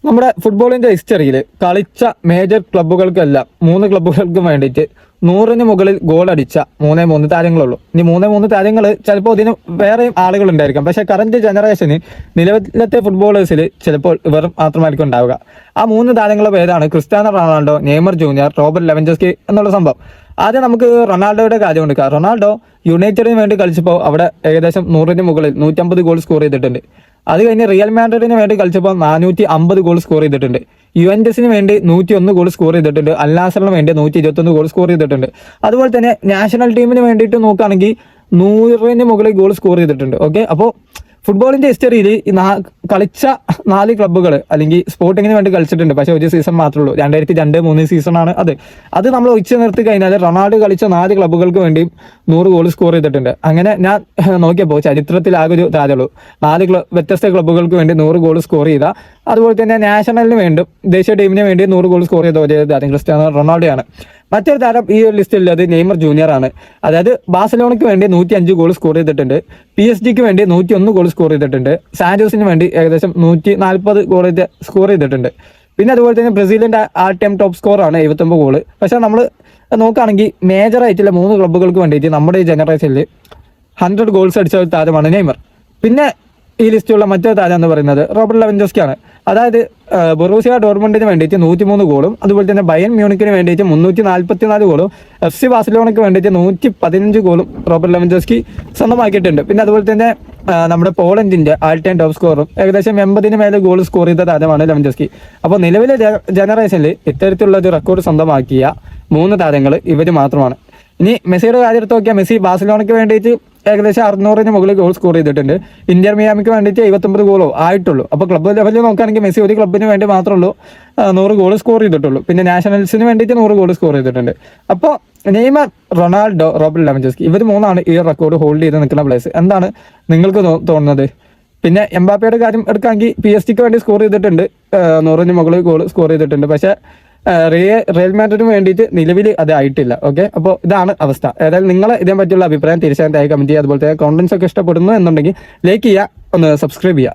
നമ്മുടെ ഫുട്ബോളിന്റെ ഹിസ്റ്ററിയിൽ കളിച്ച മേജർ ക്ലബ്ബുകൾക്കെല്ലാം 3 ക്ലബ്ബുകൾക്കും വേണ്ടിയിട്ട് 100-ന് മുകളിൽ ഗോൾ അടിച്ച 3 താരങ്ങളുള്ളൂ. ഇനി 3 താരങ്ങൾ ചിലപ്പോൾ ഇതിന് വേറെയും ആളുകൾ ഉണ്ടായിരിക്കാം. പക്ഷേ കറന്റ് ജനറേഷന് നിലവിലത്തെ ഫുട്ബോളേഴ്സിൽ ചിലപ്പോൾ ഇവർ മാത്രമായിരിക്കും ഉണ്ടാവുക. ആ 3 താരങ്ങളുടെ പേരാണ് Cristiano Ronaldo, Neymar junior, Robert Lewandowski എന്നുള്ള സംഭവം. ആദ്യം നമുക്ക് റൊണാൾഡോയുടെ കാര്യം എടുക്കാം. റൊണാൾഡോ യുണൈറ്റഡിന് വേണ്ടി കളിച്ചപ്പോൾ അവിടെ ഏകദേശം 100-ന് മുകളിൽ 150 ഗോൾ സ്കോർ ചെയ്തിട്ടുണ്ട്. അത് കഴിഞ്ഞ് റിയൽ മാഡ്രിഡിന് വേണ്ടി കളിച്ചപ്പോൾ 450 ഗോൾ സ്കോർ ചെയ്തിട്ടുണ്ട്. യുവന്റസിന് വേണ്ടി 101 ഗോൾ സ്കോർ ചെയ്തിട്ടുണ്ട്. അൽ നാസറിന് വേണ്ടി 121 ഗോൾ സ്കോർ ചെയ്തിട്ടുണ്ട്. അതുപോലെ തന്നെ നാഷണൽ ടീമിന് വേണ്ടിയിട്ട് നോക്കുകയാണെങ്കിൽ 100-ന് മുകളിൽ ഗോൾ സ്കോർ ചെയ്തിട്ടുണ്ട്. ഓക്കെ, അപ്പോൾ ഫുട്ബോളിന്റെ ഹിസ്റ്ററിയിൽ കളിച്ച 4 ക്ലബ്ബുകൾ അല്ലെങ്കിൽ സ്പോർട്ടിങ്ങിന് വേണ്ടി കളിച്ചിട്ടുണ്ട്. പക്ഷേ ഒരു സീസൺ മാത്രമേ ഉള്ളൂ, 2002-03 സീസണാണ് അത് നമ്മൾ ഒഴിച്ചു നിർത്തി കഴിഞ്ഞാൽ റൊണാൾഡോ കളിച്ച 4 ക്ലബ്ബുകൾക്ക് വേണ്ടിയും 100 ഗോൾ സ്കോർ ചെയ്തിട്ടുണ്ട്. അങ്ങനെ ഞാൻ നോക്കിയപ്പോൾ ചരിത്രത്തിൽ ആകെ ഒരു താരമുള്ളൂ 4 വ്യത്യസ്ത ക്ലബ്ബുകൾക്ക് വേണ്ടി 100 ഗോൾ സ്കോർ ചെയ്ത. അതുപോലെ തന്നെ നാഷണലിന് വേണ്ടി ദേശീയ ടീമിന് വേണ്ടി 100 ഗോൾ സ്കോർ ചെയ്ത ഒരേ താരം ക്രിസ്ത്യാനോ റൊണാൾഡോയാണ്. മറ്റൊരു താരം ഈ ഒരു ലിസ്റ്റിലുള്ളത് നെയ്മർ ജൂനിയർ ആണ്. അതായത് ബാഴ്സലോണയ്ക്ക് വേണ്ടി 105 ഗോൾ സ്കോർ ചെയ്തിട്ടുണ്ട്. PSG വേണ്ടി 101 ഗോൾ സ്കോർ ചെയ്തിട്ടുണ്ട്. സാന്റോസിന് വേണ്ടി ഏകദേശം 140 ഗോൾ സ്കോർ ചെയ്തിട്ടുണ്ട്. പിന്നെ അതുപോലെ തന്നെ ബ്രസീലിന്റെ ആൾ ടൈം ടോപ്പ് സ്കോർ ആണ് 79 ഗോള്. പക്ഷെ നമ്മൾ നോക്കുകയാണെങ്കിൽ മേജർ ആയിട്ടുള്ള 3 ക്ലബ്ബുകൾക്ക് വേണ്ടിയിട്ട് നമ്മുടെ ഈ ജനറേഷനിൽ 100 ഗോൾസ് അടിച്ച ഒരു താരമാണ് നെയ്മർ. പിന്നെ ഈ ലിസ്റ്റിലുള്ള മറ്റൊരു താരം എന്ന് പറയുന്നത് റോബർട്ട് ലെവൻഡോസ്കി ആണ്. അതായത് ബൊറൂസിയ ഡോർട്ട്മണ്ടിന് വേണ്ടിയിട്ട് 103 ഗോളും അതുപോലെ തന്നെ ബയൺ മ്യൂണിക്കിന് വേണ്ടിയിട്ട് 344 ഗോളും FC ബാഴ്സലോണയ്ക്ക് വേണ്ടിയിട്ട് 115 ഗോളും റോബർട്ട് ലെവൻഡോസ്കി സ്വന്തമാക്കിയിട്ടുണ്ട്. പിന്നെ അതുപോലെ തന്നെ നമ്മുടെ പോളണ്ടിന്റെ ആൾ ടൈം ടോപ്പ് സ്കോറും ഏകദേശം 80-ന് മേലെ ഗോൾ സ്കോർ ചെയ്ത താരമാണ് ലെവൻഡോസ്കി. അപ്പോൾ നിലവിലെ ജനറേഷനിൽ ഇത്തരത്തിലുള്ള ഒരു റെക്കോർഡ് സ്വന്തമാക്കിയ 3 താരങ്ങൾ ഇവർ മാത്രമാണ്. ഇനി മെസ്സിയുടെ കാര്യം എടുത്ത് നോക്കിയാൽ മെസ്സി ബാഴ്സലോണയ്ക്ക് വേണ്ടിയിട്ട് ഏകദേശം 600-ന് മുകളിൽ ഗോൾ സ്കോർ ചെയ്തിട്ടുണ്ട്. ഇന്റർ മിയാമിക്ക് വേണ്ടിയിട്ട് 79 ഗോളോ ആയിട്ടുള്ളൂ. അപ്പോൾ ക്ലബ്ബ് ലെവലിൽ നോക്കുകയാണെങ്കിൽ മെസ്സി ഒരു ക്ലബ്ബിന് വേണ്ടി മാത്രമേ 100 ഗോൾ സ്കോർ ചെയ്തിട്ടുള്ളൂ. പിന്നെ നാഷണൽസിന് വേണ്ടിയിട്ട് 100 ഗോൾ സ്കോർ ചെയ്തിട്ടുണ്ട്. അപ്പോൾ നെയ്മർ, റൊണാൾഡോ, റോബർട്ട് ലെവൻഡോസ്കി ഇവർ 3 ഈ റെക്കോർഡ് ഹോൾഡ് ചെയ്ത് നിൽക്കുന്ന പ്ലേയേഴ്സ്. എന്താണ് നിങ്ങൾക്ക് തോന്നുന്നത്? പിന്നെ എംബാപ്പയുടെ കാര്യം എടുക്കുകയാണെങ്കിൽ PSG വേണ്ടി സ്കോർ ചെയ്തിട്ടുണ്ട്, 100-ന് മുകളിൽ ഗോൾ സ്കോർ ചെയ്തിട്ടുണ്ട്. പക്ഷേ റിയൽ മാഡ്രിഡിന് വേണ്ടിയിട്ട് നിലവിൽ അത് ആയിട്ടില്ല. ഓക്കെ, അപ്പോൾ ഇതാണ് അവസ്ഥ. ഏതായാലും നിങ്ങളെ ഇതിനെ പറ്റിയുള്ള അഭിപ്രായം തീർച്ചയായും കമന്റ് ചെയ്യുക. അതുപോലെ തന്നെ കോണ്ടന്റ്സ് ഒക്കെ ഇഷ്ടപ്പെടുന്നു എന്നുണ്ടെങ്കിൽ ലൈക്ക് ചെയ്യുക, ഒന്ന് സബ്സ്ക്രൈബ് ചെയ്യുക.